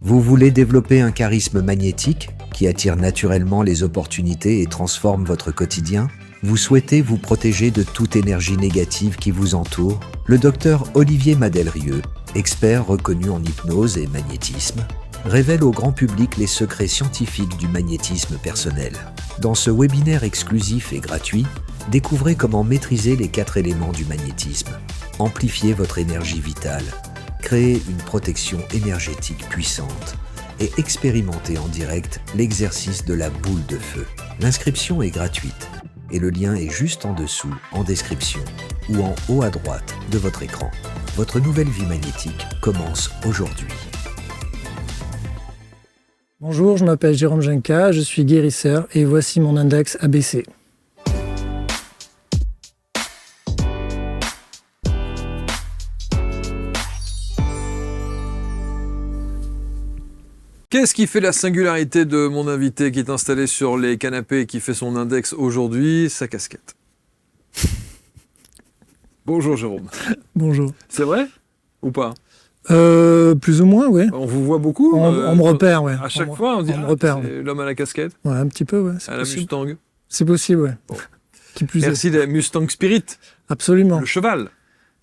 Vous voulez développer un charisme magnétique qui attire naturellement les opportunités et transforme votre quotidien? Vous souhaitez vous protéger de toute énergie négative qui vous entoure? Le docteur Olivier Madelrieux, expert reconnu en hypnose et magnétisme, révèle au grand public les secrets scientifiques du magnétisme personnel. Dans ce webinaire exclusif et gratuit, découvrez comment maîtriser les 4 éléments du magnétisme, amplifier votre énergie vitale, créer une protection énergétique puissante et expérimenter en direct l'exercice de la boule de feu. L'inscription est gratuite et le lien est juste en dessous, en description ou en haut à droite de votre écran. Votre nouvelle vie magnétique commence aujourd'hui. Bonjour, je m'appelle Jérôme Jenka, je suis guérisseur et voici mon index ABC. Qu'est-ce qui fait la singularité de mon invité qui est installé sur les canapés et qui fait son index aujourd'hui? Sa casquette. Bonjour Jérôme. Bonjour. C'est vrai ou pas? Plus ou moins, oui. On vous voit beaucoup. On me repère, ouais. À chaque fois, on dit me repère, c'est l'homme à la casquette. Ouais, un petit peu, ouais. À la Mustang. C'est possible, ouais. Bon. Qui plus Merci est. la Mustang Spirit. Absolument. Le cheval.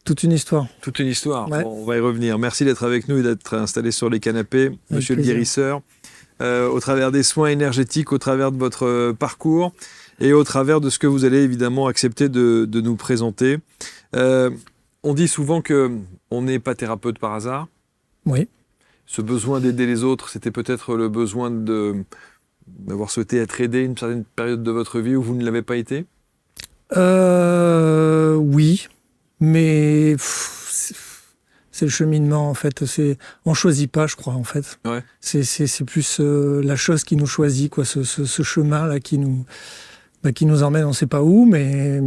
Toute une histoire. Toute une histoire. Ouais. Bon, on va y revenir. Merci d'être avec nous et d'être installé sur les canapés, monsieur le plaisir. guérisseur, au travers des soins énergétiques, au travers de votre parcours et au travers de ce que vous allez évidemment accepter de nous présenter. On dit souvent qu'on n'est pas thérapeute par hasard. Oui. Ce besoin d'aider les autres, c'était peut-être le besoin d'avoir souhaité être aidé une certaine période de votre vie où vous ne l'avez pas été? Oui. Mais c'est le cheminement, en fait. On choisit pas, je crois, en fait. Ouais. C'est plus la chose qui nous choisit, quoi. Ce chemin-là qui nous emmène, on sait pas où, mais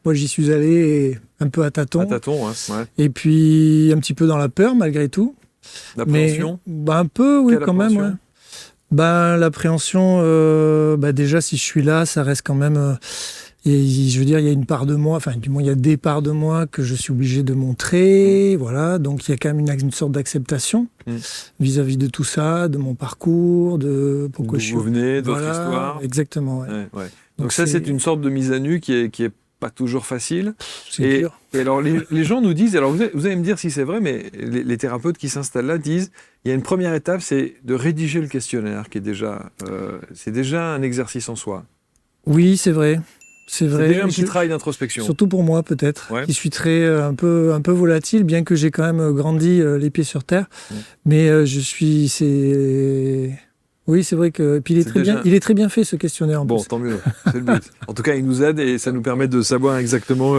moi, j'y suis allé un peu à tâtons. À tâtons, hein, ouais. Et puis, un petit peu dans la peur, malgré tout. L'appréhension? Mais, un peu, oui, Quelle quand même, ouais. L'appréhension, déjà, si je suis là, ça reste quand même... je veux dire, il y a une part de moi, enfin, du moins, il y a des parts de moi que je suis obligé de montrer, voilà. Donc, il y a quand même une sorte d'acceptation vis-à-vis de tout ça, de mon parcours, de pourquoi je suis... D'où vous venez, de voilà, votre histoire. Exactement, ouais. Ouais. Donc ça, c'est une sorte de mise à nu qui est pas toujours facile. C'est dur. Et alors, les gens nous disent, alors vous allez me dire si c'est vrai, mais les thérapeutes qui s'installent là disent, il y a une première étape, c'est de rédiger le questionnaire, qui est c'est déjà un exercice en soi. Oui, c'est vrai. C'est vrai. C'est déjà un petit travail d'introspection. Surtout pour moi, peut-être, ouais. qui suis très un peu volatile, bien que j'ai quand même grandi les pieds sur terre. Mais oui, c'est vrai que. Puis il est très bien fait, ce questionnaire. Bon, tant mieux, c'est le but. En tout cas, il nous aide et ça nous permet de savoir exactement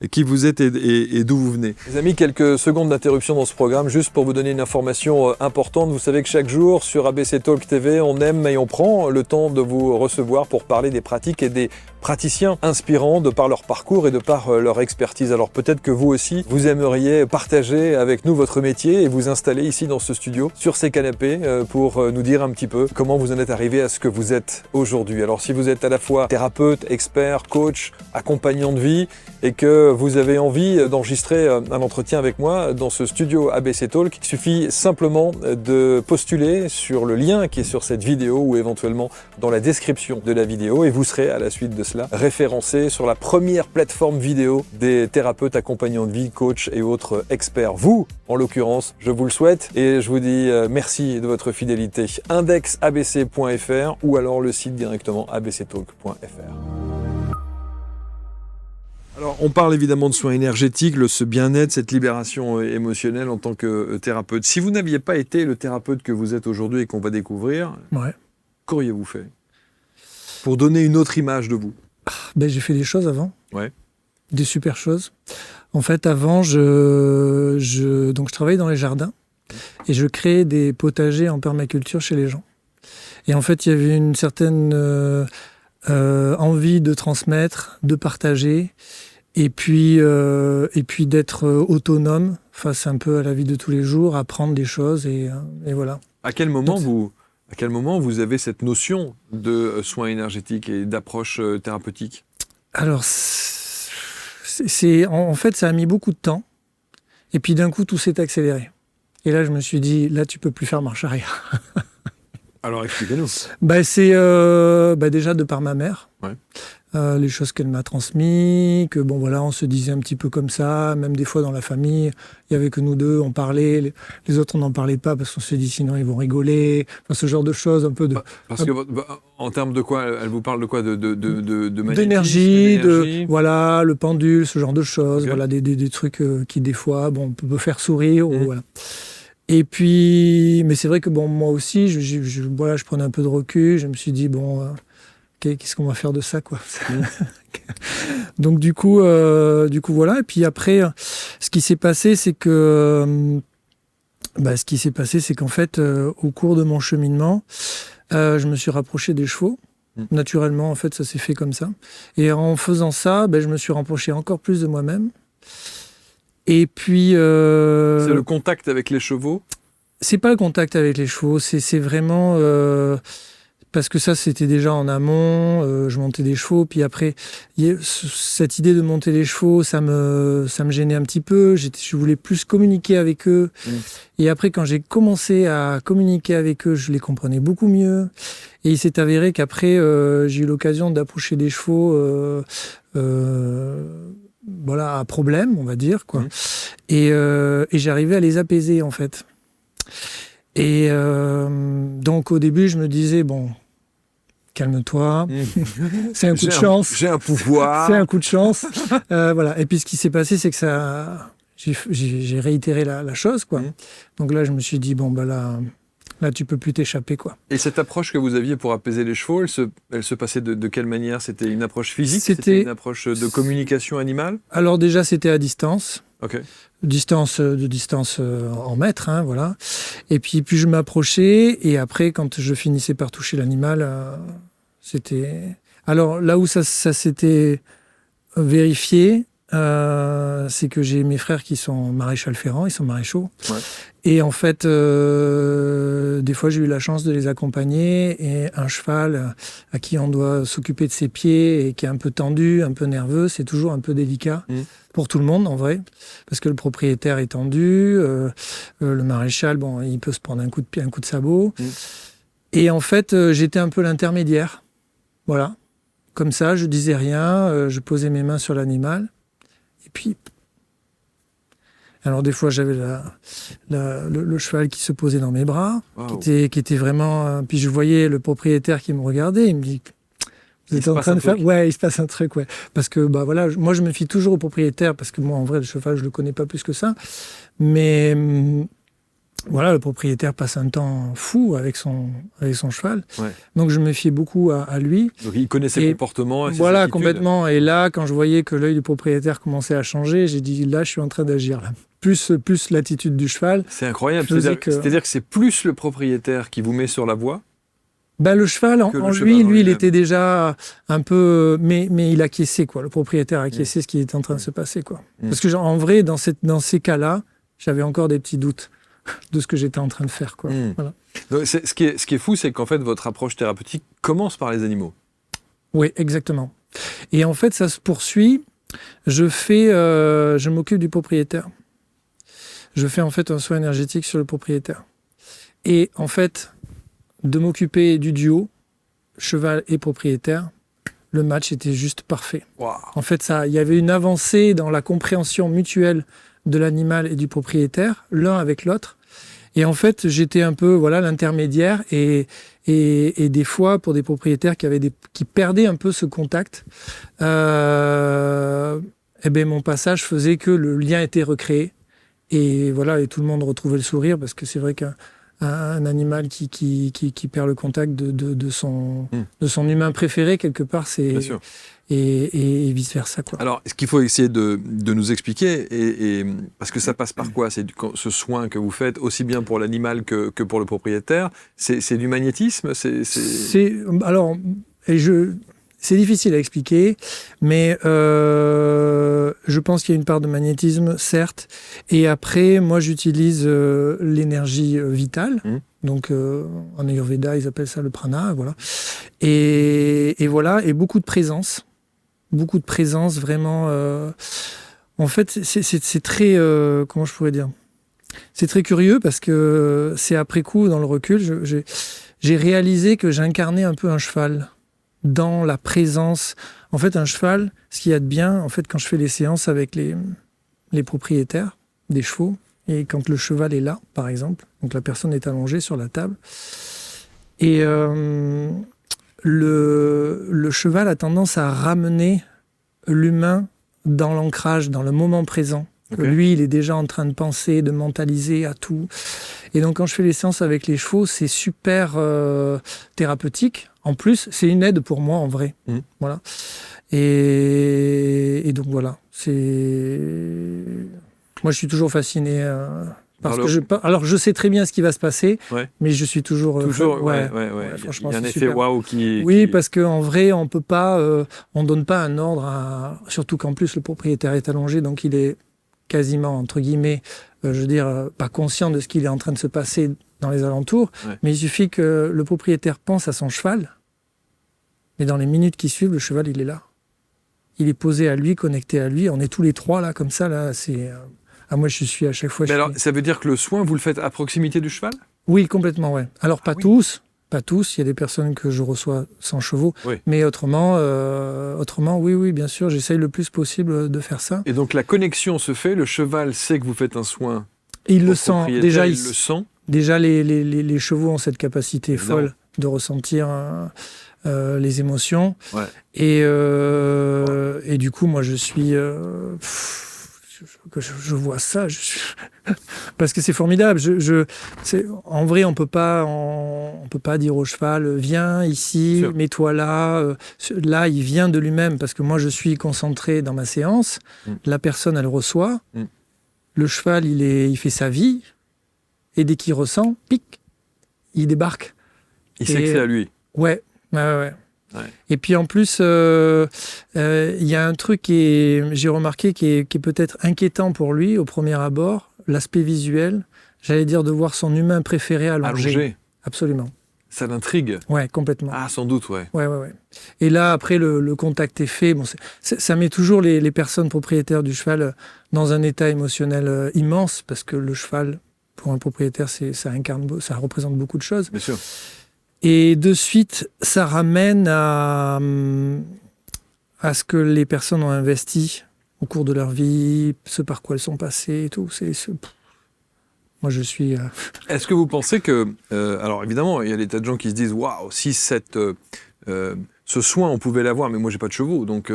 qui vous êtes et d'où vous venez. Les amis, quelques secondes d'interruption dans ce programme, juste pour vous donner une information importante. Vous savez que chaque jour, sur ABC Talk TV, on aime et on prend le temps de vous recevoir pour parler des pratiques et des praticiens inspirants de par leur parcours et de par leur expertise. Alors peut-être que vous aussi, vous aimeriez partager avec nous votre métier et vous installer ici dans ce studio, sur ces canapés, pour nous dire un petit peu comment vous en êtes arrivé à ce que vous êtes aujourd'hui. Alors si vous êtes à la fois thérapeute, expert, coach, accompagnant de vie et que vous avez envie d'enregistrer un entretien avec moi dans ce studio ABC Talk, il suffit simplement de postuler sur le lien qui est sur cette vidéo ou éventuellement dans la description de la vidéo et vous serez à la suite de cela référencé sur la première plateforme vidéo des thérapeutes accompagnants de vie, coachs et autres experts. Vous, en l'occurrence, je vous le souhaite et je vous dis merci de votre fidélité. Indexabc.fr ou alors le site directement abctalk.fr. Alors, on parle évidemment de soins énergétiques, ce bien-être, cette libération émotionnelle en tant que thérapeute. Si vous n'aviez pas été le thérapeute que vous êtes aujourd'hui et qu'on va découvrir, qu'auriez-vous fait pour donner une autre image de vous? J'ai fait des choses avant. Ouais. Des super choses. En fait, avant, donc je travaillais dans les jardins et je créais des potagers en permaculture chez les gens. Et en fait, il y avait une certaine envie de transmettre, de partager, et puis d'être autonome face un peu à la vie de tous les jours, apprendre des choses, et voilà. À quel moment vous avez cette notion de soins énergétiques et d'approche thérapeutique? Alors, en fait, ça a mis beaucoup de temps. Et puis d'un coup, tout s'est accéléré. Et là, je me suis dit, là, tu peux plus faire marche arrière. Alors, expliquez-nous. C'est déjà de par ma mère. Ouais. Les choses qu'elle m'a transmises, que bon voilà, on se disait un petit peu comme ça, même des fois dans la famille, il y avait que nous deux, on parlait, les autres on n'en parlait pas parce qu'on se dit sinon ils vont rigoler, enfin, ce genre de choses un peu de... Parce que, en termes de quoi, elle vous parle de quoi, de magnétisme, d'énergie, d'énergie. le pendule, ce genre de choses, Okay. voilà, des trucs qui des fois, bon, peut faire sourire, ou, Mmh. voilà. Et puis, mais c'est vrai que bon, moi aussi, je prenais un peu de recul, je me suis dit, bon, qu'est-ce qu'on va faire de ça, quoi. Donc du coup, voilà. Et puis après, ce qui s'est passé, c'est que, qu'en fait, au cours de mon cheminement, je me suis rapproché des chevaux. Naturellement, en fait, ça s'est fait comme ça. Et en faisant ça, je me suis rapproché encore plus de moi-même. Et puis... C'est le contact avec les chevaux? C'est pas le contact avec les chevaux, c'est vraiment... parce que ça, c'était déjà en amont, je montais des chevaux, puis après, cette idée de monter les chevaux, ça me gênait un petit peu, je voulais plus communiquer avec eux. Et après, quand j'ai commencé à communiquer avec eux, je les comprenais beaucoup mieux. Et il s'est avéré qu'après, j'ai eu l'occasion d'approcher des chevaux... voilà, à problème, on va dire, quoi. Et j'arrivais à les apaiser, en fait. Et donc, au début, je me disais, bon, calme-toi, c'est un coup de chance. J'ai un pouvoir. C'est un coup de chance. Voilà. Et puis, ce qui s'est passé, c'est que j'ai réitéré la chose, quoi. Donc là, je me suis dit, bon, là, tu peux plus t'échapper, quoi. Et cette approche que vous aviez pour apaiser les chevaux, elle se passait de quelle manière? C'était une approche physique? C'était une approche de communication animale? Alors déjà, c'était à distance. Ok. Distance en mètres, hein, voilà. Et puis je m'approchais, et après, quand je finissais par toucher l'animal, c'était... Alors là où ça s'était vérifié, c'est que j'ai mes frères qui sont maréchal ferrant, ils sont maréchaux. Ouais. Et en fait, des fois, j'ai eu la chance de les accompagner, et un cheval à qui on doit s'occuper de ses pieds et qui est un peu tendu, un peu nerveux, c'est toujours un peu délicat pour tout le monde, en vrai, parce que le propriétaire est tendu, le maréchal, bon, il peut se prendre un coup de pied, un coup de sabot. Et en fait, j'étais un peu l'intermédiaire. Voilà. Comme ça, je disais rien, je posais mes mains sur l'animal, et puis... Alors des fois, j'avais le cheval qui se posait dans mes bras, Wow. qui était vraiment... Puis je voyais le propriétaire qui me regardait, il me dit... Vous êtes en train de faire... Ouais, il se passe un truc, ouais. Parce que, voilà, moi, je me fie toujours au propriétaire, parce que moi, en vrai, le cheval, je le connais pas plus que ça. Mais... voilà, le propriétaire passe un temps fou avec son cheval. Ouais. Donc, je me fiais beaucoup à lui. Donc, il connaît ses comportements et ses voilà, attitudes. complètement. Et là, quand je voyais que l'œil du propriétaire commençait à changer, j'ai dit, là, je suis en train d'agir, là. Plus l'attitude du cheval. C'est incroyable. C'est-à-dire que c'est plus le propriétaire qui vous met sur la voie? Le cheval, lui, il était déjà un peu... Mais il acquiesçait, quoi. Le propriétaire acquiesçait ce qui était en train de se passer, quoi. Parce que, en vrai, dans ces cas-là, j'avais encore des petits doutes de ce que j'étais en train de faire, quoi. Voilà. Donc, ce qui est fou, c'est qu'en fait, votre approche thérapeutique commence par les animaux. Oui, exactement. Et en fait, ça se poursuit. Je m'occupe du propriétaire. Je fais en fait un soin énergétique sur le propriétaire. Et en fait, de m'occuper du duo, cheval et propriétaire, le match était juste parfait. Wow. En fait, il y avait une avancée dans la compréhension mutuelle de l'animal et du propriétaire, l'un avec l'autre. Et en fait, j'étais un peu l'intermédiaire, et des fois, pour des propriétaires qui perdaient un peu ce contact, mon passage faisait que le lien était recréé. Et voilà, et tout le monde retrouvait le sourire, parce que c'est vrai qu'un animal qui perd le contact de son humain préféré, quelque part, c'est... Bien sûr. Et vice-versa, quoi. Alors, ce qu'il faut essayer de nous expliquer, parce que ça passe par quoi? C'est ce soin que vous faites, aussi bien pour l'animal que pour le propriétaire. C'est du magnétisme? C'est difficile à expliquer, mais je pense qu'il y a une part de magnétisme, certes. Et après, moi, j'utilise l'énergie vitale. Donc, en Ayurveda, ils appellent ça le prana, voilà. Et voilà, et beaucoup de présence. Beaucoup de présence, vraiment. En fait, c'est très... comment je pourrais dire? C'est très curieux parce que c'est après coup, dans le recul, j'ai réalisé que j'incarnais un peu un cheval dans la présence. En fait, un cheval, ce qu'il y a de bien, en fait, quand je fais les séances avec les propriétaires des chevaux, et quand le cheval est là, par exemple, donc la personne est allongée sur la table, et le cheval a tendance à ramener l'humain dans l'ancrage, dans le moment présent. Okay. Lui, il est déjà en train de penser, de mentaliser à tout. Et donc, quand je fais les séances avec les chevaux, c'est super thérapeutique. En plus, c'est une aide pour moi, en vrai. Voilà. Et donc, voilà. Moi, je suis toujours fasciné parce que alors, je sais très bien ce qui va se passer, mais je suis toujours... franchement, il y a un effet waouh qui... Oui, parce qu'en vrai, on peut pas... on donne pas un ordre surtout qu'en plus, le propriétaire est allongé, donc il est quasiment, entre guillemets, je veux dire, pas conscient de ce qu'il est en train de se passer dans les alentours, mais il suffit que le propriétaire pense à son cheval, mais dans les minutes qui suivent, le cheval, il est là. Il est posé à lui, connecté à lui, on est tous les trois là, comme ça, là, c'est... moi, je suis à chaque fois... Mais alors, ça veut dire que le soin, vous le faites à proximité du cheval ? Oui, complètement, ouais. Alors, pas tous, il y a des personnes que je reçois sans chevaux, mais autrement, oui, bien sûr, j'essaye le plus possible de faire ça. Et donc, la connexion se fait, le cheval sait que vous faites un soin. Il le sent, déjà, il le sent. Déjà, les chevaux ont cette capacité folle de ressentir les émotions. Et du coup, moi, je suis... je vois ça, parce que c'est formidable. En vrai, on peut pas dire au cheval viens ici, mets-toi là. Là, il vient de lui-même parce que moi, je suis concentré dans ma séance. La personne, elle reçoit. Le cheval, il fait sa vie, et dès qu'il ressent, pic, il débarque. Il sait que c'est à lui. Ouais. Et puis en plus, y a un truc j'ai remarqué qui est peut-être inquiétant pour lui au premier abord, l'aspect visuel, j'allais dire de voir son humain préféré allongé. Absolument. Ça l'intrigue. Ouais, complètement. Ah, sans doute, ouais. Et là, après, le contact est fait. Bon, ça met toujours les personnes propriétaires du cheval dans un état émotionnel immense, parce que le cheval, pour un propriétaire, ça représente beaucoup de choses. Bien sûr. Et de suite, ça ramène à ce que les personnes ont investi au cours de leur vie, ce par quoi elles sont passées et tout. Moi, je suis... Est-ce que vous pensez que... alors, évidemment, il y a des tas de gens qui se disent « Waouh, si ce soin, on pouvait l'avoir, mais moi, j'ai pas de chevaux, donc...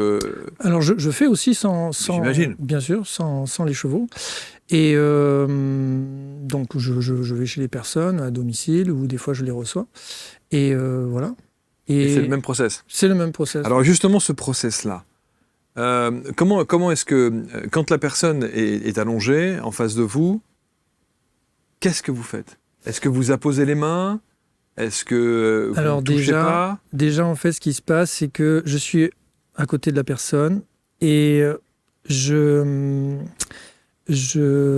Alors, je fais aussi sans j'imagine. Bien sûr, sans les chevaux. Et donc, je vais chez les personnes à domicile, ou des fois, je les reçois. Et voilà. Et c'est le même process. C'est le même process. Alors justement, ce process-là, comment est-ce que, quand la personne est allongée en face de vous, qu'est-ce que vous faites ? Est-ce que vous apposez les mains ? Est-ce que vous ne touchez pas ? Déjà, en fait, ce qui se passe, c'est que je suis à côté de la personne et je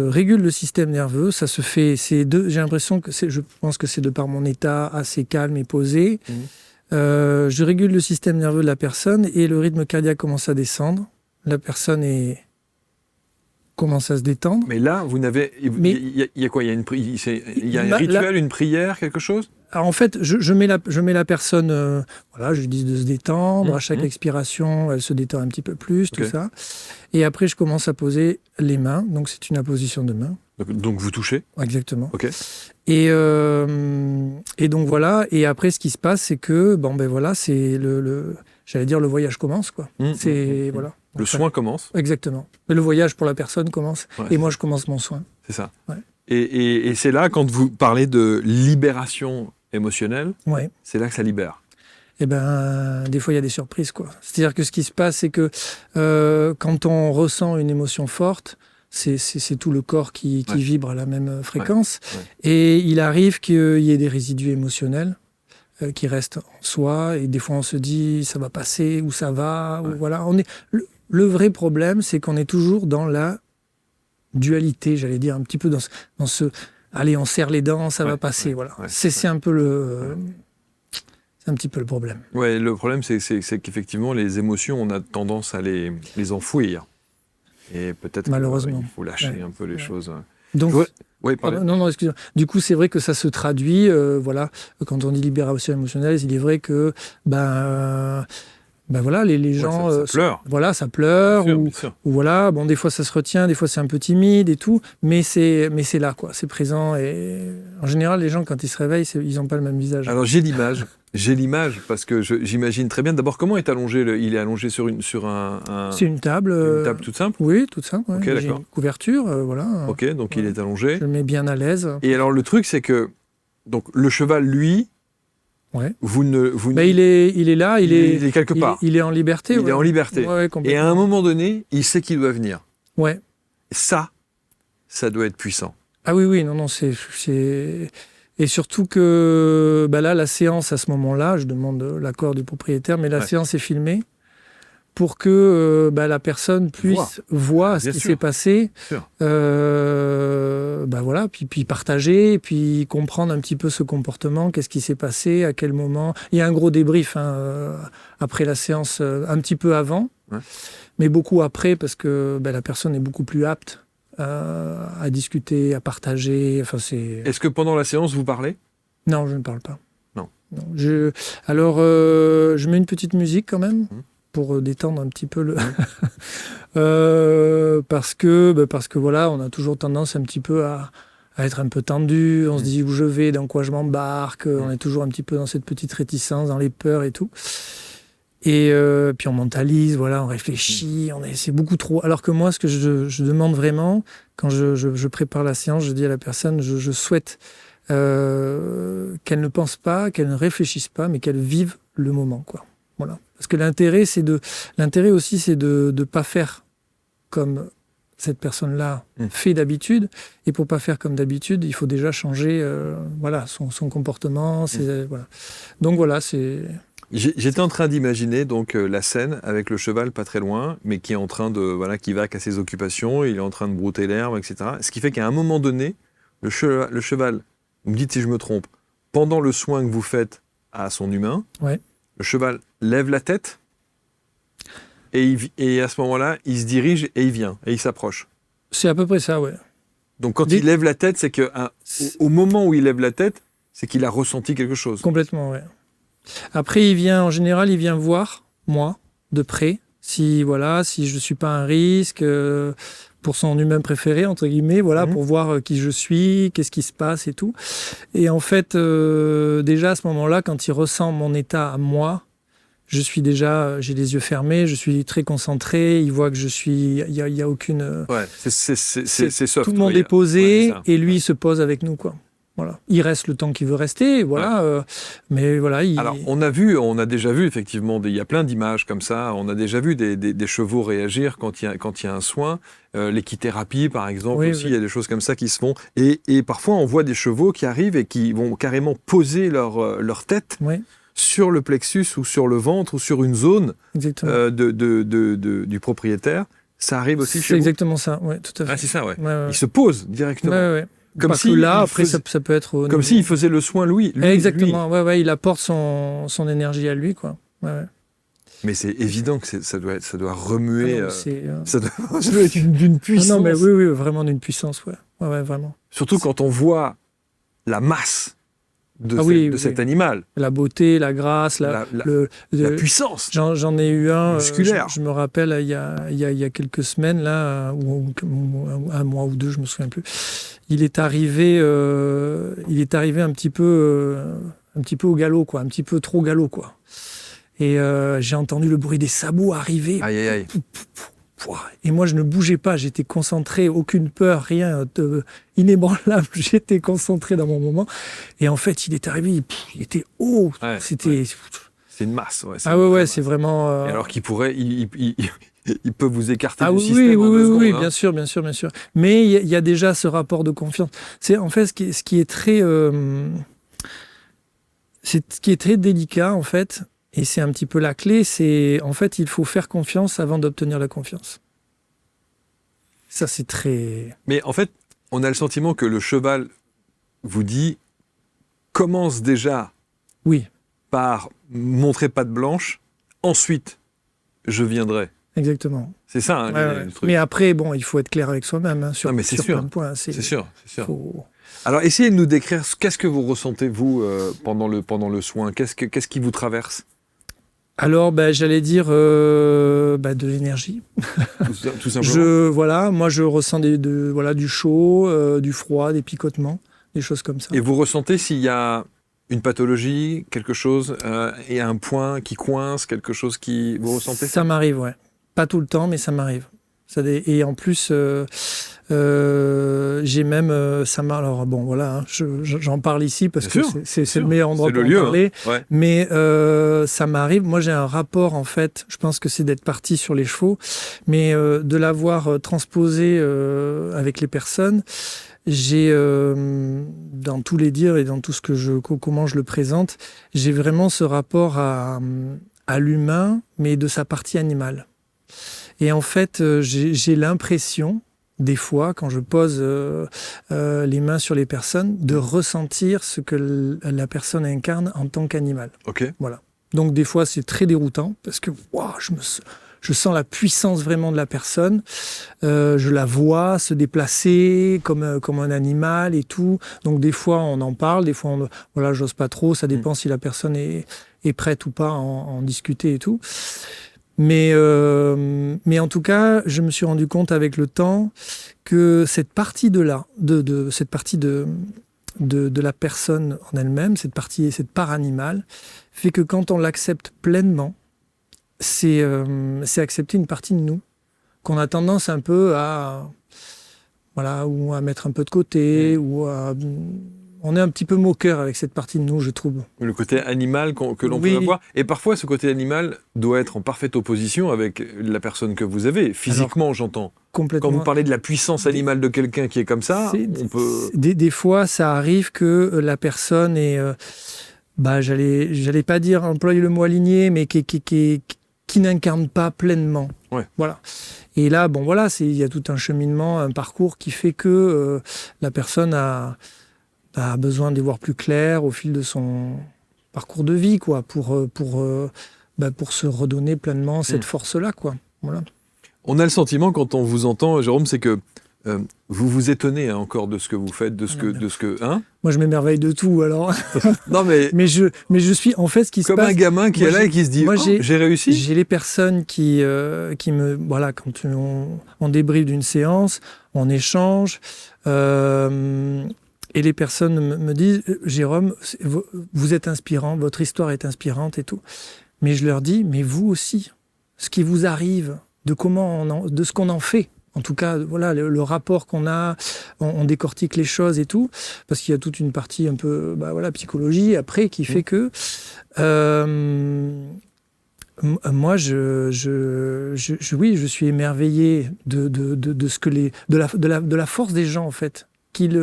régule le système nerveux. Ça se fait. J'ai l'impression que je pense que c'est de par mon état assez calme et posé. Je régule le système nerveux de la personne et le rythme cardiaque commence à descendre. La personne commence à se détendre. Mais là, vous n'avez... Il y a quoi ? Il y a un rituel, une prière, quelque chose ? Alors en fait, je mets la personne, je lui dis de se détendre. À chaque expiration, elle se détend un petit peu plus, tout ça. Et après, je commence à poser les mains. Donc c'est une imposition de main. Donc vous touchez ? Exactement. Ok. Et donc voilà. Et après, ce qui se passe, c'est que c'est j'allais dire le voyage commence, quoi. Voilà. Le soin commence. Exactement. Mais le voyage pour la personne commence. Et moi, je commence mon soin. C'est ça. Ouais. Et c'est là, quand vous parlez de libération émotionnelle, c'est là que ça libère. Eh ben, des fois, il y a des surprises, quoi. C'est-à-dire que ce qui se passe, c'est que quand on ressent une émotion forte, c'est tout le corps qui vibre à la même fréquence. Et il arrive qu'il y ait des résidus émotionnels qui restent en soi. Et des fois, on se dit, ça va passer, ou ça va, ou voilà. Le vrai problème, c'est qu'on est toujours dans la dualité, j'allais dire, un petit peu dans ce allez, on serre les dents, ça va passer, voilà. C'est un peu c'est un petit peu le problème. Ouais, le problème, c'est qu'effectivement, les émotions, on a tendance à les enfouir. Et peut-être malheureusement, il faut lâcher un peu les choses. Donc, Oui, pardon. non, excusez-moi. Du coup, c'est vrai que ça se traduit, voilà, quand on dit libération émotionnelle, il est vrai que, voilà, les gens, ça pleure. voilà, ça pleure, Bien sûr. ou voilà, bon, des fois ça se retient, des fois c'est un peu timide et tout, mais c'est là, quoi, c'est présent, et en général, les gens, quand ils se réveillent, ils n'ont pas le même visage. Alors j'ai l'image parce que j'imagine très bien. D'abord, comment est allongé il est allongé sur un C'est une table. Une table toute simple. Oui, toute simple. Ouais. Ok, J'ai d'accord. une couverture, voilà. Ok, donc il Voilà. est allongé. Je le mets bien à l'aise. Et alors le truc, c'est que donc le cheval, lui, Ouais. Mais il est là, il est quelque part. Il est en liberté. Il est en liberté. Ouais, Et complètement. à un moment donné, il sait qu'il doit venir. Ouais. Ça doit être puissant. Ah oui, non, c'est... Et surtout que là, la séance, à ce moment-là, je demande l'accord du propriétaire, mais la séance est filmée pour que la personne puisse voir ce qui s'est passé, voilà, puis partager, puis comprendre un petit peu ce comportement, qu'est-ce qui s'est passé, à quel moment. Il y a un gros débrief après la séance, un petit peu avant, mais beaucoup après, parce que la personne est beaucoup plus apte à discuter, à partager. Enfin, Est-ce que pendant la séance, vous parlez ? Non, je ne parle pas. Non. Alors, je mets une petite musique quand même, pour détendre un petit peu le... parce que voilà, on a toujours tendance un petit peu à être un peu tendu, on se dit où je vais, dans quoi je m'embarque, on est toujours un petit peu dans cette petite réticence, dans les peurs et tout. Et puis on mentalise, voilà, on réfléchit, c'est beaucoup trop. Alors que moi, ce que je demande vraiment, quand je prépare la séance, je dis à la personne, je souhaite qu'elle ne pense pas, qu'elle ne réfléchisse pas, mais qu'elle vive le moment, quoi. Voilà. Parce que l'intérêt aussi, c'est de ne pas faire comme cette personne-là fait d'habitude. Et pour pas faire comme d'habitude, il faut déjà changer, son comportement. Voilà. Donc voilà, c'est... J'étais en train d'imaginer donc la scène avec le cheval pas très loin, mais qui est en train de qui vaque à ses occupations, il est en train de brouter l'herbe, etc. Ce qui fait qu'à un moment donné, le cheval, vous me dites si je me trompe, pendant le soin que vous faites à son humain, le cheval lève la tête et à ce moment-là, il se dirige et il vient et il s'approche. C'est à peu près ça, ouais. Donc quand il lève la tête, c'est que au moment où il lève la tête, c'est qu'il a ressenti quelque chose. Complètement, ouais. Après, en général, il vient voir, moi, de près, si je suis pas un risque, pour son humain préféré, entre guillemets, voilà, pour voir qui je suis, qu'est-ce qui se passe et tout. Et en fait, déjà à ce moment-là, quand il ressent mon état à moi, j'ai les yeux fermés, je suis très concentré, il voit que il y a aucune... Ouais, c'est soft. Tout le monde est posé, et lui, il se pose avec nous, quoi. Voilà. Il reste le temps qu'il veut rester, voilà. Mais voilà. Alors, on a déjà vu effectivement, il y a plein d'images comme ça. On a déjà vu des chevaux réagir quand il y a un soin. L'équithérapie, par exemple, aussi, il y a des choses comme ça qui se font. Et parfois, on voit des chevaux qui arrivent et qui vont carrément poser leur tête sur le plexus ou sur le ventre ou sur une zone du propriétaire. Ça arrive aussi chez vous ? C'est exactement ça, oui, tout à fait. Ah, c'est ça, ouais. Ouais. Il se pose directement. Ouais. Comme si là, après, ça peut être... Comme s'il faisait le soin, lui. Exactement, lui. Il apporte son énergie à lui, quoi. Ouais. Mais c'est évident que ça doit remuer... ça doit être d'une puissance. Ah non, mais oui, vraiment d'une puissance, ouais. Ouais, vraiment. Surtout quand on voit la masse de cet animal. La beauté, la grâce, la puissance. J'en ai eu un musculaire. Je me rappelle il y a quelques semaines là, ou un mois ou deux, je me souviens plus. Il est arrivé un petit peu au galop, quoi, un petit peu trop galop, quoi. Et j'ai entendu le bruit des sabots arriver. Aïe, aïe, aïe. Et moi, je ne bougeais pas, j'étais concentré, aucune peur, rien, inébranlable, j'étais concentré dans mon moment. Et en fait, il est arrivé, il était haut, c'était... C'est une masse, ouais. C'est vraiment... Et alors qu'il pourrait, il peut vous écarter du oui, système en 2 secondes. Oui, bien sûr. Mais il y a déjà ce rapport de confiance. C'est en fait ce qui est très... c'est ce qui est très délicat, en fait. Et c'est un petit peu la clé, c'est en fait, il faut faire confiance avant d'obtenir la confiance. Ça, c'est très... Mais en fait, on a le sentiment que le cheval vous dit, commence déjà par montrer patte blanche, ensuite, je viendrai. Exactement. C'est ça, hein, Ouais. le truc. Mais après, bon, il faut être clair avec soi-même hein, sur, Non, mais c'est sur sûr. plein de points. C'est sûr. Faut- Alors, essayez de nous décrire qu'est-ce que vous ressentez, vous, pendant le soin. Qu'est-ce qui vous traverse? Alors, j'allais dire de l'énergie. Tout simplement. Voilà, moi, je ressens du chaud, du froid, des picotements, des choses comme ça. Et vous ressentez s'il y a une pathologie, quelque chose, et un point qui coince, quelque chose qui... Vous ressentez ça? Ça m'arrive, ouais. Pas tout le temps, mais ça m'arrive. Et en plus, j'ai même... alors, bon, voilà, hein, j'en parle ici parce Bien que sûr, c'est le meilleur endroit C'est pour le en lieu. parler. Hein. Ouais. Mais ça m'arrive. Moi, j'ai un rapport, en fait, je pense que c'est d'être parti sur les chevaux, mais de l'avoir transposé avec les personnes, j'ai, dans tous les dires et dans tout ce que comment je le présente, j'ai vraiment ce rapport à l'humain, mais de sa partie animale. Et en fait, j'ai l'impression, des fois, quand je pose les mains sur les personnes, de ressentir ce que la personne incarne en tant qu'animal. Ok. Voilà. Donc des fois, c'est très déroutant, parce que wow, je sens la puissance vraiment de la personne. Je la vois se déplacer comme un animal et tout. Donc des fois, on en parle, des fois, voilà, j'ose pas trop. Ça dépend si la personne est prête ou pas à en discuter et tout. Mais en tout cas, je me suis rendu compte avec le temps que cette partie cette partie de la personne en elle-même, cette part animale, fait que quand on l'accepte pleinement, c'est accepter une partie de nous qu'on a tendance un peu à mettre un peu de côté, on est un petit peu moqueur avec cette partie de nous, je trouve. Le côté animal que l'on Oui. peut avoir. Et parfois, ce côté animal doit être en parfaite opposition avec la personne que vous avez. Physiquement, j'entends. Complètement. Quand vous parlez de la puissance animale de quelqu'un qui est comme ça, on peut... Des fois, ça arrive que la personne est, j'allais pas dire employer le mot aligné, mais qui n'incarne pas pleinement. Ouais. Voilà. Et là, bon, voilà, il y a tout un cheminement, un parcours qui fait que la personne a besoin d'y voir plus clair au fil de son parcours de vie, quoi, pour se redonner pleinement cette force-là, quoi. Voilà. On a le sentiment, quand on vous entend, Jérôme, c'est que vous vous étonnez encore de ce que vous faites, de ce que... Hein? Moi, je m'émerveille de tout, alors. Non, mais... mais je suis, en fait, ce qui se Comme passe... un gamin qui est là et qui se dit « j'ai réussi ». J'ai les personnes qui me... Voilà, quand on débriefe d'une séance, on échange... et les personnes me disent « Jérôme, vous êtes inspirant, votre histoire est inspirante et tout. » Mais je leur dis « Mais vous aussi, ce qui vous arrive, de ce qu'on en fait. » En tout cas, voilà, le rapport qu'on a, on décortique les choses et tout, parce qu'il y a toute une partie un peu, psychologie après qui fait que moi, je suis émerveillé de ce que de la force des gens en fait, qu'ils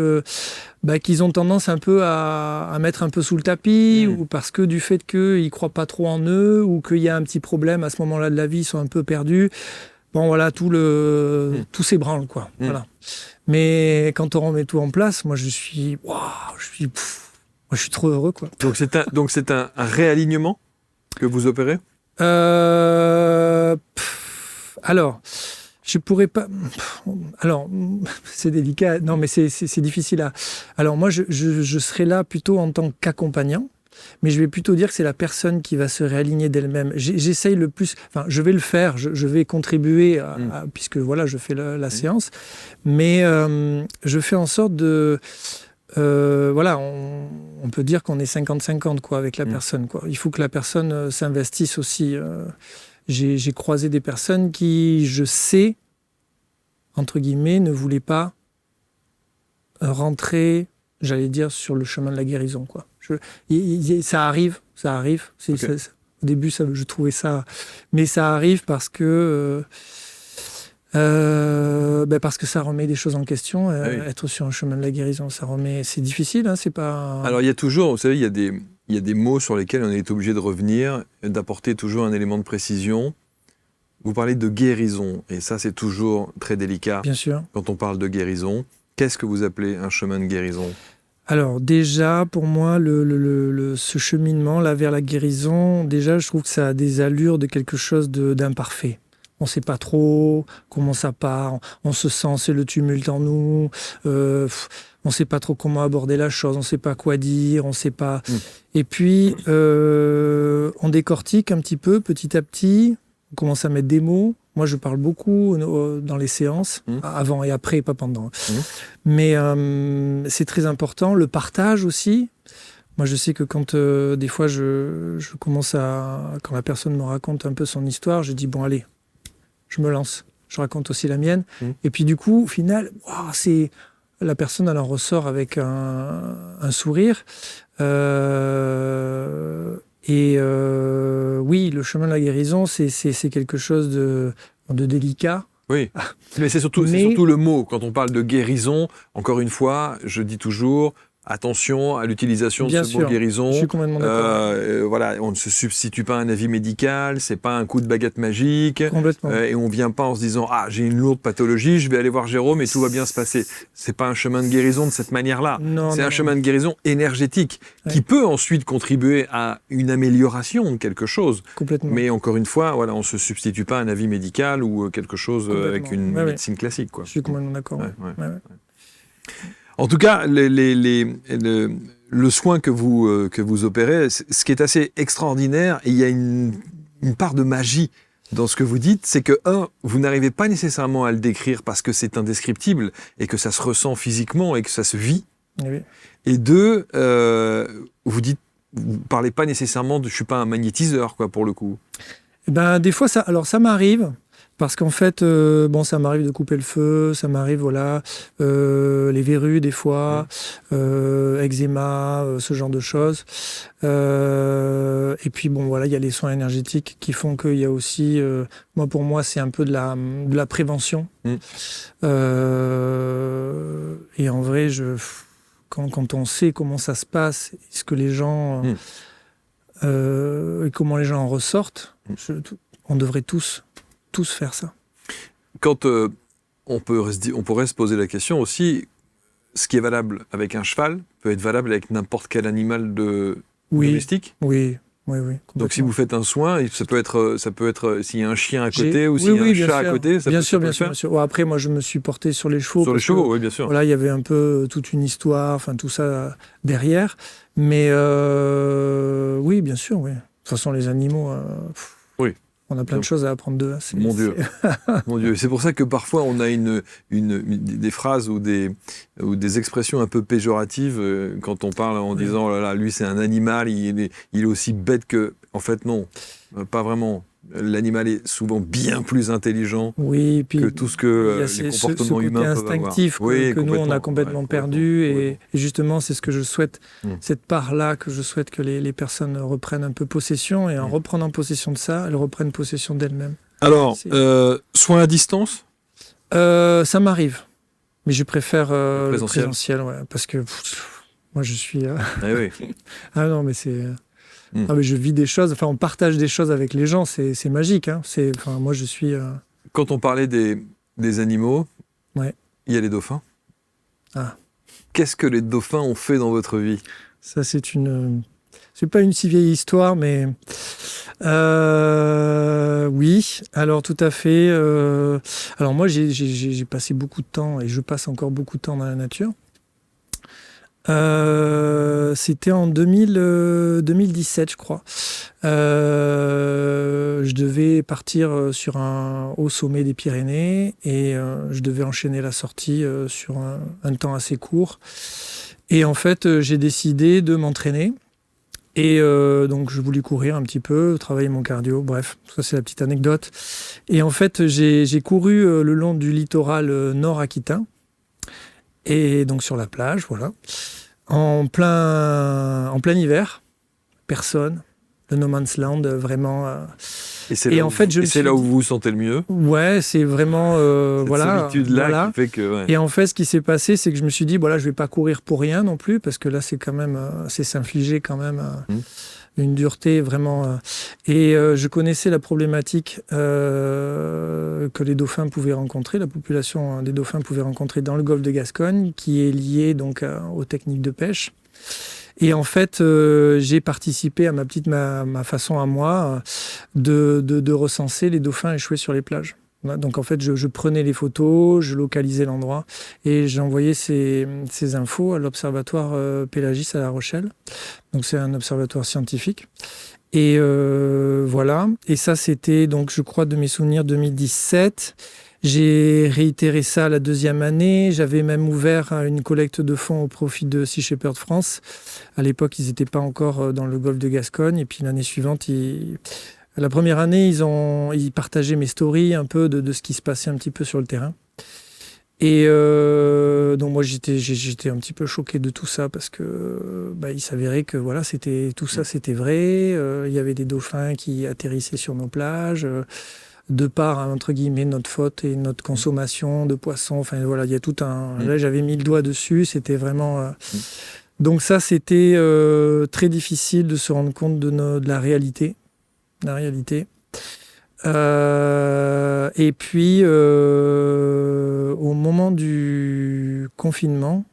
ont tendance un peu à mettre un peu sous le tapis, ou parce que du fait qu'ils croient pas trop en eux, ou qu'il y a un petit problème à ce moment-là de la vie, ils sont un peu perdus. Bon, voilà, tout s'ébranle, quoi. Voilà. Mais quand on remet tout en place, moi, je suis trop heureux, quoi. Donc c'est un réalignement que vous opérez? Alors, je pourrais pas... Alors, c'est délicat. Non, mais c'est difficile à... Alors, moi, je serai là plutôt en tant qu'accompagnant. Mais je vais plutôt dire que c'est la personne qui va se réaligner d'elle-même. J'essaye le plus... Enfin, je vais le faire, je vais contribuer, puisque voilà, je fais la séance. Mais je fais en sorte de... voilà, on peut dire qu'on est 50-50 quoi, avec la personne. Quoi. Il faut que la personne s'investisse aussi. J'ai croisé des personnes qui, je sais, entre guillemets, ne voulaient pas rentrer, j'allais dire, sur le chemin de la guérison, quoi. Ça arrive. Okay. Au début, je trouvais ça... Mais ça arrive parce que ça remet des choses en question. Être sur un chemin de la guérison, c'est difficile, hein, c'est pas... Alors, il y a toujours, vous savez, il y a des mots sur lesquels on est obligé de revenir, d'apporter toujours un élément de précision. Vous parlez de guérison, et ça, c'est toujours très délicat. Bien sûr. Quand on parle de guérison, qu'est-ce que vous appelez un chemin de guérison ? Alors déjà, pour moi, ce cheminement là vers la guérison, déjà, je trouve que ça a des allures de quelque chose d'imparfait. On ne sait pas trop comment ça part. On se sent, c'est le tumulte en nous. On ne sait pas trop comment aborder la chose. On ne sait pas quoi dire. On sait pas. Et puis, on décortique un petit peu, petit à petit. On commence à mettre des mots. Moi, je parle beaucoup dans les séances, avant et après, pas pendant. Mais c'est très important. Le partage aussi. Moi, je sais que quand, des fois, je commence quand la personne me raconte un peu son histoire, je dis, bon, allez, je me lance. Je raconte aussi la mienne. Et puis, du coup, au final, la personne, elle en ressort avec un sourire. Oui, le chemin de la guérison, c'est quelque chose de délicat. Oui, mais c'est surtout le mot. Quand on parle de guérison, encore une fois, je dis toujours... Attention à l'utilisation de ce mot guérison. Je suis complètement d'accord. Voilà, on ne se substitue pas à un avis médical, c'est pas un coup de baguette magique. Complètement. Et on vient pas en se disant j'ai une lourde pathologie, je vais aller voir Jérôme et tout va bien se passer. C'est pas un chemin de guérison de cette manière-là. C'est un chemin de guérison énergétique qui peut ensuite contribuer à une amélioration de quelque chose. Complètement. Mais encore une fois, voilà, on se substitue pas à un avis médical ou quelque chose avec une médecine classique, quoi. Je suis complètement d'accord. En tout cas, le soin que vous opérez, ce qui est assez extraordinaire, et il y a une part de magie dans ce que vous dites, c'est que, vous n'arrivez pas nécessairement à le décrire parce que c'est indescriptible et que ça se ressent physiquement et que ça se vit. Oui. Et deux, vous parlez pas nécessairement je suis pas un magnétiseur, quoi, pour le coup. Eh ben, des fois, ça m'arrive. Parce qu'en fait, ça m'arrive de couper le feu, ça m'arrive, les verrues des fois, eczéma, ce genre de choses. Et puis, il y a les soins énergétiques qui font qu'il y a aussi, pour moi, c'est un peu de la prévention. Et en vrai, quand on sait comment ça se passe, ce que les gens, et comment les gens en ressortent, on devrait tous faire ça. Quand on pourrait se poser la question aussi, ce qui est valable avec un cheval peut être valable avec n'importe quel animal domestique. Oui. Donc si vous faites un soin, ça peut être s'il y a un chien à côté ou s'il y a un chat à côté, ça bien peut sûr. Bon, après, moi, je me suis porté sur les chevaux. Sur les chevaux, oui, bien sûr. Voilà, il y avait un peu toute une histoire, tout ça derrière. Mais oui, bien sûr, oui. De toute façon, les animaux... oui. On a plein de choses à apprendre d'eux. Mon Dieu. Mon Dieu. C'est pour ça que parfois on a des phrases ou des expressions un peu péjoratives quand on parle en disant oh là là, lui c'est un animal, il est aussi bête que. En fait, non, pas vraiment. L'animal est souvent bien plus intelligent que tout ce que les comportements humains peuvent avoir. Ce côté instinctif que nous, on a complètement perdu. Et justement, c'est ce que je souhaite, cette part-là, que je souhaite que les personnes reprennent un peu possession. Et en reprenant possession de ça, elles reprennent possession d'elles-mêmes. Alors, soins à distance ? Ça m'arrive. Mais je préfère le présentiel, parce que moi, je suis... Ah non, mais c'est... Ah, mais je vis des choses, on partage des choses avec les gens, c'est magique. Hein. Moi, je suis... Quand on parlait des animaux, il y a les dauphins. Ah. Qu'est-ce que les dauphins ont fait dans votre vie ? Ça, c'est pas une si vieille histoire, mais... oui, alors tout à fait. Alors moi, j'ai passé beaucoup de temps, et je passe encore beaucoup de temps dans la nature. C'était en 2017, je crois. Je devais partir sur un haut sommet des Pyrénées et je devais enchaîner la sortie sur un temps assez court. Et en fait, j'ai décidé de m'entraîner. Et donc, je voulais courir un petit peu, travailler mon cardio. Bref, ça, c'est la petite anecdote. Et en fait, j'ai couru le long du littoral nord-aquitain. Et donc, sur la plage, voilà. En plein hiver, personne, le no man's land, vraiment. Et c'est là où vous vous sentez le mieux. Ouais, c'est vraiment cette solitude-là qui fait que. Ouais. Et en fait, ce qui s'est passé, c'est que je me suis dit, je vais pas courir pour rien non plus, parce que là, c'est quand même, c'est s'infliger quand même une dureté vraiment. Et je connaissais la problématique que les dauphins pouvaient rencontrer, la population des dauphins pouvait rencontrer dans le golfe de Gascogne, qui est liée donc aux techniques de pêche. Et en fait, j'ai participé à ma façon à moi de recenser les dauphins échoués sur les plages. Voilà, donc en fait, je prenais les photos, je localisais l'endroit et j'envoyais ces infos à l'observatoire Pélagis à La Rochelle. Donc c'est un observatoire scientifique. Et voilà. Et ça, c'était donc, je crois, de mes souvenirs, 2017. J'ai réitéré ça la deuxième année. J'avais même ouvert une collecte de fonds au profit de Sea Shepherd France. À l'époque, ils n'étaient pas encore dans le golfe de Gascogne. Et puis l'année suivante, la première année, ils partageaient mes stories un peu de ce qui se passait un petit peu sur le terrain. Et donc moi, j'étais un petit peu choqué de tout ça parce que il s'avérait que voilà, tout ça, c'était vrai. Il y avait des dauphins qui atterrissaient sur nos plages. De par, entre guillemets, notre faute et notre consommation de poissons. Enfin, voilà, il y a tout un... Là, j'avais mis le doigt dessus, c'était vraiment... Donc ça, c'était très difficile de se rendre compte de la réalité. La réalité. Et puis, au moment du confinement,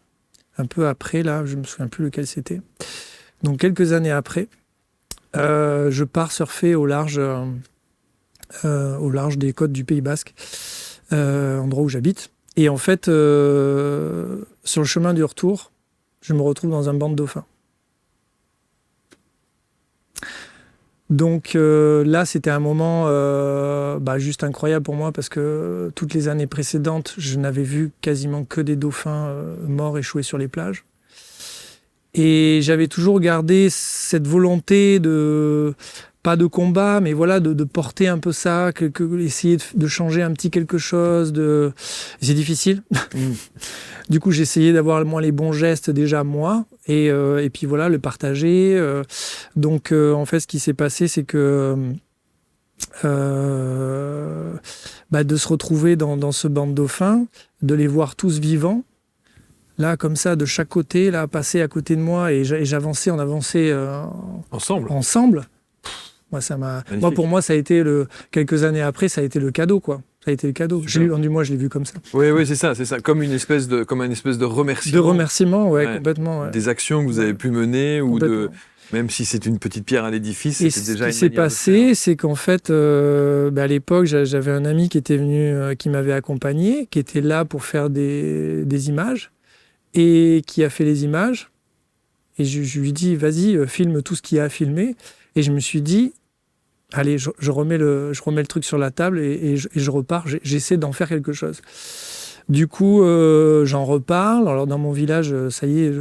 un peu après, là, je ne me souviens plus lequel c'était, donc quelques années après, je pars surfer au large des côtes du Pays Basque, endroit où j'habite. Et en fait, sur le chemin du retour, je me retrouve dans un banc de dauphins. Donc là, c'était un moment juste incroyable pour moi parce que toutes les années précédentes, je n'avais vu quasiment que des dauphins morts échoués sur les plages. Et j'avais toujours gardé cette volonté pas de combat, mais voilà, de porter un peu ça, essayer de changer un petit quelque chose. C'est difficile. Du coup, j'essayais d'avoir moi les bons gestes déjà moi, et puis voilà, le partager. Donc, en fait, ce qui s'est passé, c'est que de se retrouver dans ce banc de dauphins, de les voir tous vivants, là, comme ça, de chaque côté, là, passer à côté de moi, et j'avançais, on avançait ensemble. Moi, pour moi, ça a été quelques années après, ça a été le cadeau, quoi. Ça a été le cadeau. Moi, je l'ai vu comme ça. Oui, c'est ça. Comme un espèce de remerciement. De remerciement, complètement. Ouais. Des actions que vous avez pu mener même si c'est une petite pierre à l'édifice, c'était déjà une manière de faire. Ce qui s'est passé, c'est qu'en fait, à l'époque, j'avais un ami qui était venu, qui m'avait accompagné, qui était là pour faire des images et qui a fait les images. Et je lui dis, vas-y, filme tout ce qu'il y a à filmer. Et je me suis dit, allez, je remets le truc sur la table et je repars, j'essaie d'en faire quelque chose. Du coup, j'en reparle. Alors, dans mon village, ça y est,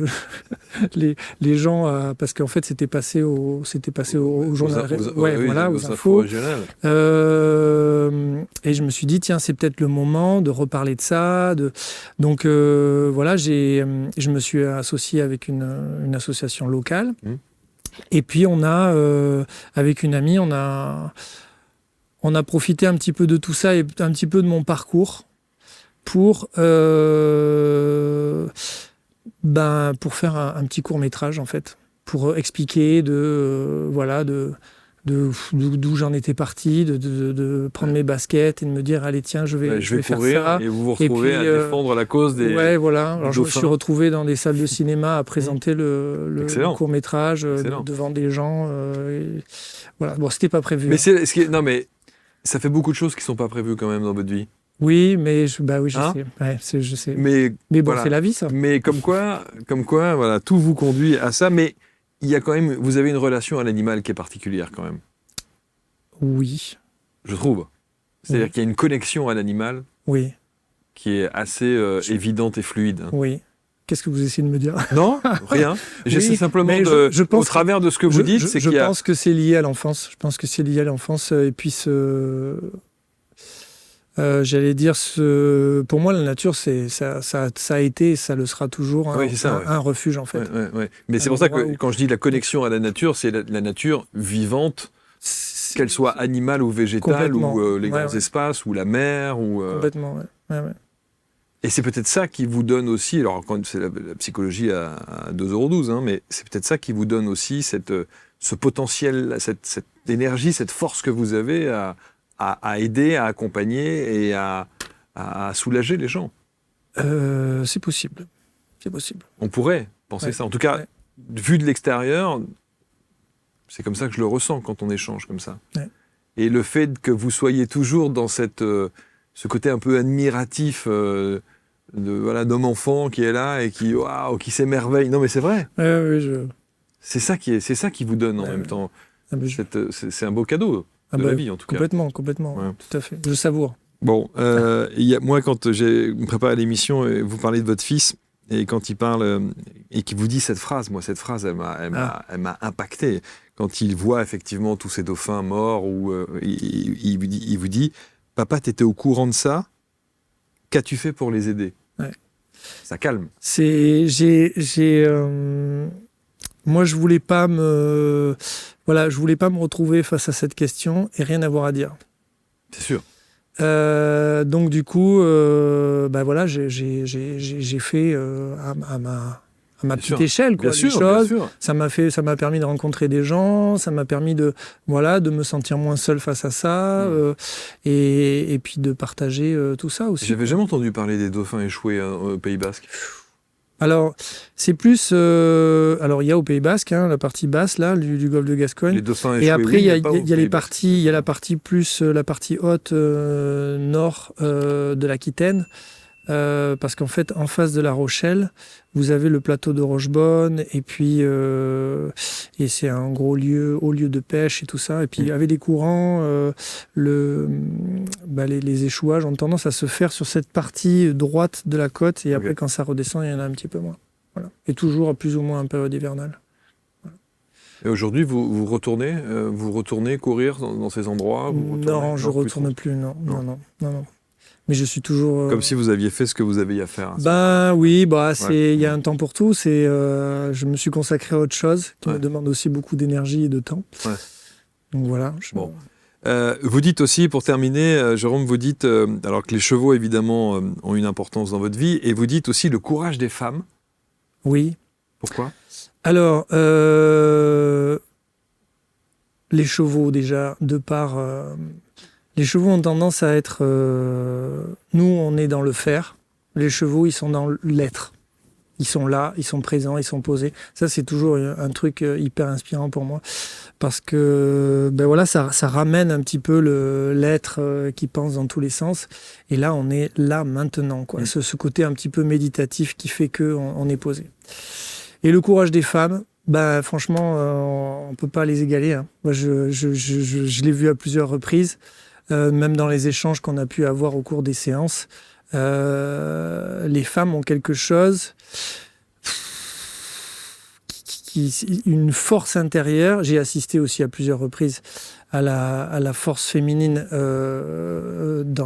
les gens... parce qu'en fait, c'était passé au journal... aux infos. Et je me suis dit, tiens, c'est peut-être le moment de reparler de ça. Donc, voilà, je me suis associé avec une association locale. Et puis, avec une amie, on a profité un petit peu de tout ça et un petit peu de mon parcours pour faire un petit court-métrage, en fait, pour expliquer d'où j'en étais parti, de prendre mes baskets et de me dire, allez, tiens, je vais faire ça. Et vous retrouvez à défendre la cause des Ouais, voilà. Alors, je me suis retrouvé dans des salles de cinéma à présenter le court-métrage devant des gens. Voilà. Bon, c'était pas prévu. Mais mais ça fait beaucoup de choses qui sont pas prévues quand même dans votre vie. Oui, mais je sais. Ouais, je sais. Mais bon, voilà. C'est la vie, ça. Mais comme quoi, voilà, tout vous conduit à ça. Mais il y a quand même, vous avez une relation à l'animal qui est particulière quand même. Oui. Je trouve. C'est-à-dire qu'il y a une connexion à l'animal. Oui. Qui est assez évidente et fluide. Oui. Qu'est-ce que vous essayez de me dire? Non, rien. J'essaie simplement au travers de ce que vous dites, c'est qu'il y a... Je pense que c'est lié à l'enfance. Et puis j'allais dire, pour moi, la nature, ça a été et ça le sera toujours un refuge, en fait. Ouais. Mais c'est pour ça que quand je dis la connexion à la nature, c'est la nature vivante, qu'elle soit animale ou végétale, ou les grands espaces, ou la mer. Complètement, ouais. Et c'est peut-être ça qui vous donne aussi, alors quand c'est la psychologie à 2,12 €, mais c'est peut-être ça qui vous donne aussi ce potentiel, cette énergie, cette force que vous avez à aider, à accompagner et à soulager les gens. C'est possible. On pourrait penser ça. En tout cas, vu de l'extérieur, c'est comme ça que je le ressens quand on échange comme ça. Ouais. Et le fait que vous soyez toujours dans ce côté un peu admiratif d'homme enfant qui est là et qui s'émerveille. Non mais c'est vrai. C'est ça qui vous donne en même temps. C'est un beau cadeau de la vie en tout cas. Complètement, ouais. Tout à fait. Je savoure. Bon, moi quand j'ai préparé l'émission, vous parlez de votre fils. Et quand il parle et qu'il vous dit cette phrase, elle m'a impacté. Quand il voit effectivement tous ces dauphins morts, où il vous dit « Papa, t'étais au courant de ça? Qu'as-tu fait pour les aider ?» Ouais. Ça calme. Moi, je voulais pas me retrouver face à cette question et rien avoir à dire. C'est sûr. Donc du coup, j'ai fait à ma petite échelle les choses. Ça m'a permis de rencontrer des gens, ça m'a permis de me sentir moins seul face à ça, et puis de partager tout ça aussi. J'avais jamais entendu parler des dauphins échoués au Pays Basque. Alors, c'est plus... alors, il y a au Pays Basque, la partie basse, là, du golfe de Gascogne. Les dauphins échoués, et après, il y a les parties, il y a la partie plus, la partie haute, nord de l'Aquitaine. Parce qu'en fait, en face de La Rochelle, vous avez le plateau de Rochebonne, et puis et c'est un haut lieu de pêche et tout ça. Et puis avec les courants, les échouages ont tendance à se faire sur cette partie droite de la côte, et après quand ça redescend, il y en a un petit peu moins. Voilà. Et toujours à plus ou moins en période hivernale. Voilà. Et aujourd'hui, vous retournez courir dans ces endroits? Non, je ne retourne plus, non. Mais je suis toujours... Comme si vous aviez fait ce que vous aviez à faire. Oui, il y a un temps pour tout. Je me suis consacré à autre chose qui me demande aussi beaucoup d'énergie et de temps. Ouais. Donc voilà. Bon. Vous dites aussi, pour terminer, Jérôme, vous dites, alors que les chevaux, évidemment, ont une importance dans votre vie, et vous dites aussi le courage des femmes. Oui. Pourquoi? Alors, les chevaux, déjà, de par... les chevaux ont tendance à être... nous, on est dans le faire. Les chevaux, ils sont dans l'être. Ils sont là, ils sont présents, ils sont posés. Ça, c'est toujours un truc hyper inspirant pour moi. Parce que ça ramène un petit peu l'être qui pense dans tous les sens. Et là, on est là maintenant, quoi. Ce côté un petit peu méditatif qui fait qu'on est posé. Et le courage des femmes, franchement, on ne peut pas les égaler. Hein. Moi, je l'ai vu à plusieurs reprises. Même dans les échanges qu'on a pu avoir au cours des séances, les femmes ont quelque chose, une force intérieure. J'ai assisté aussi à plusieurs reprises à la force féminine dans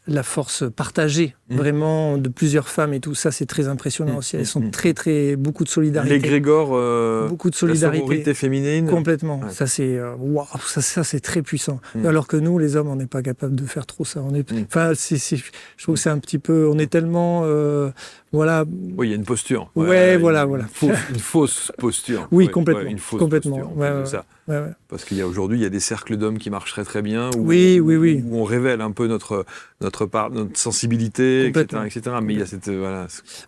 la force partagée, vraiment, de plusieurs femmes et tout ça, c'est très impressionnant aussi. Elles sont beaucoup de solidarité. L'égrégore, beaucoup de solidarité. La sororité féminine. Complètement. Ouais. Ça, c'est ça, c'est très puissant. Alors que nous, les hommes, on n'est pas capable de faire trop ça. Je trouve que c'est un petit peu, on est tellement, Oui, il y a une posture. Voilà. Une fausse posture. Oui, complètement. Une fausse complètement. posture. Parce qu'aujourd'hui, il y a des cercles d'hommes qui marcheraient très bien, où on révèle un peu notre sensibilité, etc. Mais il y a cette...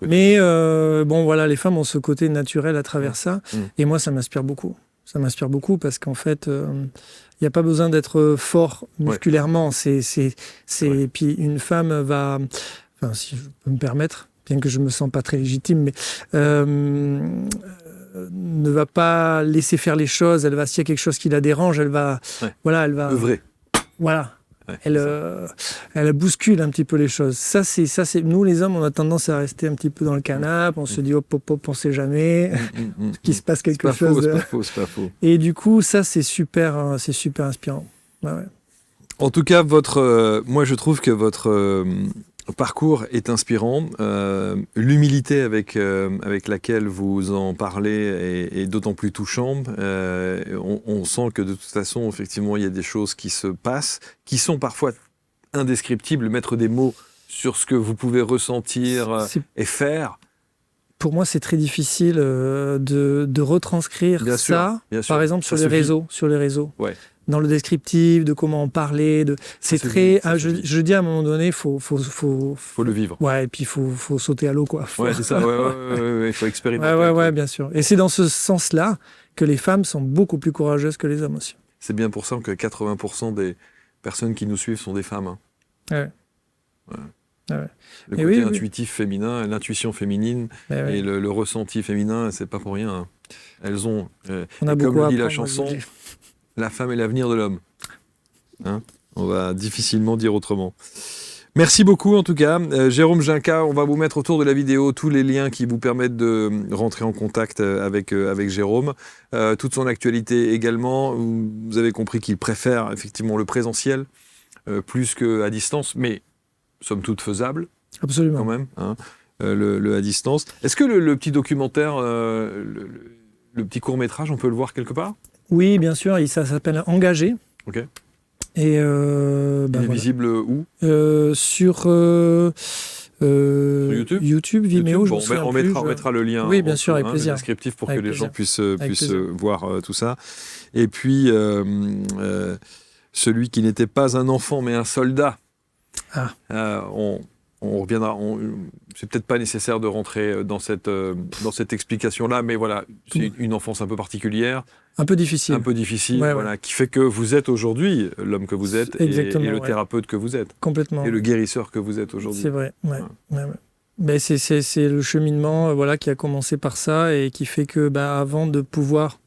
Mais les femmes ont ce côté naturel à travers ça. Et moi, ça m'inspire beaucoup. Ça m'inspire beaucoup parce qu'en fait, il n'y a pas besoin d'être fort musculairement. Et puis une femme va... Enfin, si je peux me permettre, bien que je ne me sens pas très légitime, mais... ne va pas laisser faire les choses. S'il y a quelque chose qui la dérange, elle va œuvrer. Voilà. Elle bouscule un petit peu les choses. Ça, c'est nous les hommes, on a tendance à rester un petit peu dans le canapé. On se dit hop, on sait jamais qu'il se passe quelque chose. C'est pas faux. Et du coup, ça, c'est super inspirant. Ouais. En tout cas, moi, je trouve que votre parcours est inspirant. L'humilité avec laquelle vous en parlez est d'autant plus touchante. On sent que de toute façon, effectivement, il y a des choses qui se passent, qui sont parfois indescriptibles. Mettre des mots sur ce que vous pouvez ressentir et faire, pour moi, c'est très difficile de retranscrire Bien sûr, ça, bien sûr. par exemple, Ça sur se les réseaux. Ouais. Dans le descriptif, de comment en parler. C'est se très. vit, ça se vit. Je dis à un moment donné, faut le vivre. Ouais, et puis il faut sauter à l'eau, quoi. Ouais, c'est ça. Il faut expérimenter. Ouais, bien sûr. Et c'est dans ce sens-là que les femmes sont beaucoup plus courageuses que les hommes aussi. C'est bien pour ça que 80% des personnes qui nous suivent sont des femmes. Hein. Ouais. Le Et côté oui. intuitif féminin, l'intuition féminine et le ressenti féminin, c'est pas pour rien. Hein. Elles ont, On a et comme beaucoup le à dit la apprendre, chanson, je vous dis. la femme est l'avenir de l'homme. Hein, on va difficilement dire autrement. Merci beaucoup en tout cas. Jérôme Ginca, on va vous mettre autour de la vidéo tous les liens qui vous permettent de rentrer en contact avec Jérôme. Toute son actualité également. Vous avez compris qu'il préfère effectivement le présentiel plus qu'à distance, mais somme toute faisable. Absolument. Quand même, hein, le à distance. Est-ce que le petit documentaire, le petit court-métrage, on peut le voir quelque part? Oui, bien sûr, ça s'appelle Engagé. Ok. Et Il est visible où? sur YouTube YouTube, Vimeo, YouTube. je me Bon, souviens on mettra le lien Oui, bien sûr, avec le plaisir. descriptif pour Avec que les gens plaisir. puissent plaisir. voir tout ça. Et puis, celui qui n'était pas un enfant mais un soldat. On reviendra. C'est peut-être pas nécessaire de rentrer dans cette explication-là, mais voilà, c'est une enfance un peu particulière. Un peu difficile. Un peu difficile, Ouais, voilà, qui fait que vous êtes aujourd'hui l'homme que vous êtes et le ouais. thérapeute que vous êtes. Complètement. Et le guérisseur que vous êtes aujourd'hui. C'est vrai, ouais. Mais c'est le cheminement voilà, qui a commencé par ça et qui fait que avant de pouvoir,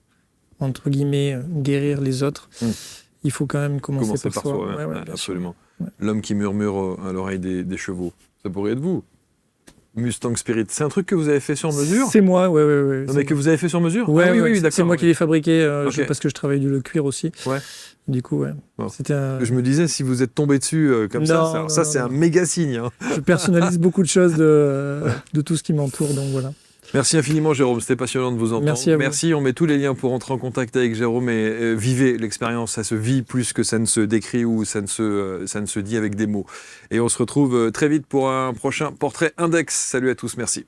entre guillemets, guérir les autres, il faut quand même commencer par soi. Ouais, bien absolument. Ouais. L'homme qui murmure à l'oreille des chevaux, ça pourrait être vous. Mustang Spirit, c'est un truc que vous avez fait sur mesure? C'est moi, ouais. Non, mais que vous avez fait sur mesure? Oui, d'accord. C'est moi qui l'ai fabriqué, Okay. parce que je travaille le cuir aussi. Ouais. Du coup, ouais. Bon. C'était Je me disais, si vous êtes tombé dessus comme ça, c'est un méga signe. Hein. Je personnalise beaucoup de choses de tout ce qui m'entoure, donc voilà. Merci infiniment Jérôme, c'était passionnant de vous entendre. Merci à vous. Merci, on met tous les liens pour entrer en contact avec Jérôme et vivez l'expérience, ça se vit plus que ça ne se décrit ou ça ne se dit avec des mots. Et on se retrouve très vite pour un prochain Portrait Index. Salut à tous, merci.